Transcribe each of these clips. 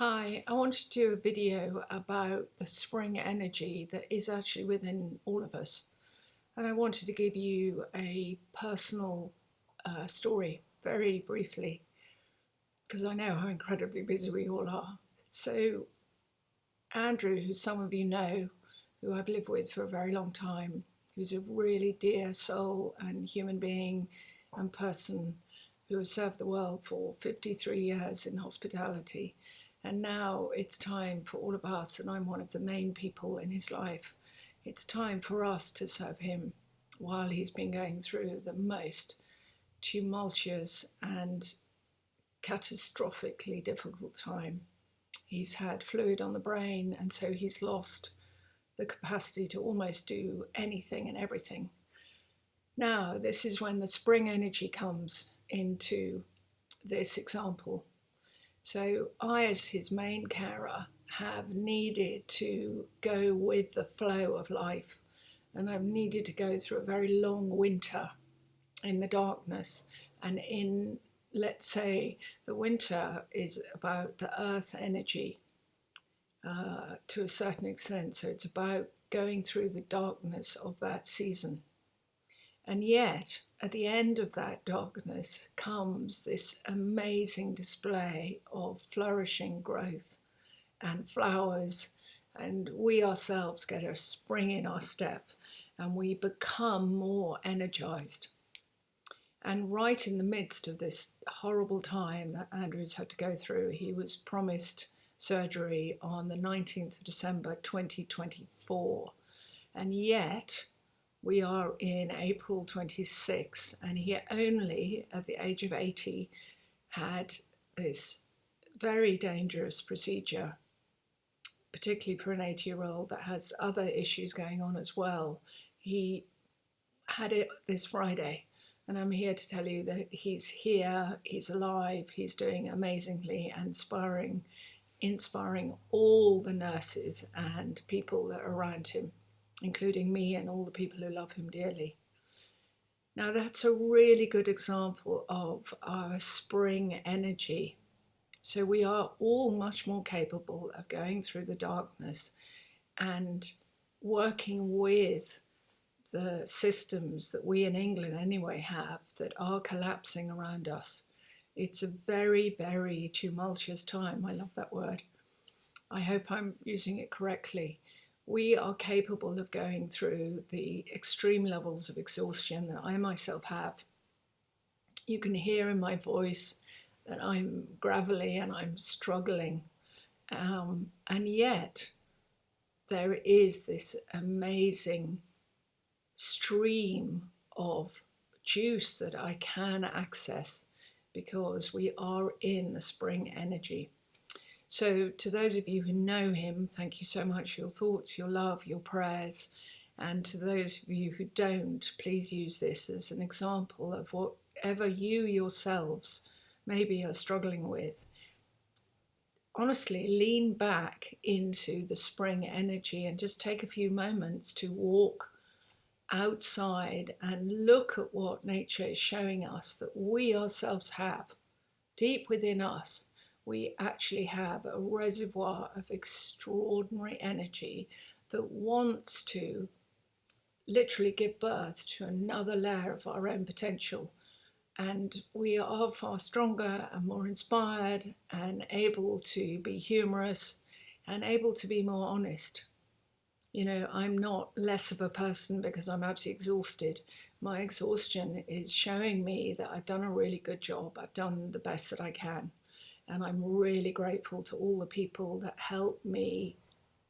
Hi, I wanted to do a video about the spring energy that is actually within all of us. And I wanted to give you a personal story very briefly, because I know how incredibly busy we all are. So, Andrew, who some of you know, who I've lived with for a very long time, who's a really dear soul and human being and person who has served the world for 53 years in hospitality. And now it's time for all of us, and I'm one of the main people in his life. It's time for us to serve him while he's been going through the most tumultuous and catastrophically difficult time. He's had fluid on the brain, and so he's lost the capacity to almost do anything and everything. Now, this is when the spring energy comes into this example. So I, as his main carer, have needed to go with the flow of life, and I've needed to go through a very long winter in the darkness. And in, let's say, the winter is about the earth energy to a certain extent. So it's about going through the darkness of that season. And yet, at the end of that darkness comes this amazing display of flourishing growth and flowers, and we ourselves get a spring in our step and we become more energized. And right in the midst of this horrible time that Andrew's had to go through, he was promised surgery on the 19th of December 2024, and yet we are in April 26, and he only, at the age of 80, had this very dangerous procedure, particularly for an 80-year-old that has other issues going on as well. He had it this Friday, and I'm here to tell you that he's here, he's alive, he's doing amazingly, and inspiring all the nurses and people that are around him, including me and all the people who love him dearly. Now, that's a really good example of our spring energy. So we are all much more capable of going through the darkness and working with the systems that we in England anyway have that are collapsing around us. It's a very, very tumultuous time. I love that word. I hope I'm using it correctly. We are capable of going through the extreme levels of exhaustion that I myself have. You can hear in my voice that I'm gravelly and I'm struggling. And yet there is this amazing stream of juice that I can access because we are in the spring energy. So to those of you who know him, thank you so much for your thoughts, your love, your prayers. And to those of you who don't, please use this as an example of whatever you yourselves maybe are struggling with. Honestly, lean back into the spring energy and just take a few moments to walk outside and look at what nature is showing us that we ourselves have deep within us. We actually have a reservoir of extraordinary energy that wants to literally give birth to another layer of our own potential. And we are far stronger and more inspired and able to be humorous and able to be more honest. You know, I'm not less of a person because I'm absolutely exhausted. My exhaustion is showing me that I've done a really good job. I've done the best that I can. And I'm really grateful to all the people that helped me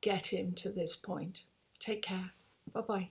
get him to this point. Take care. Bye-bye.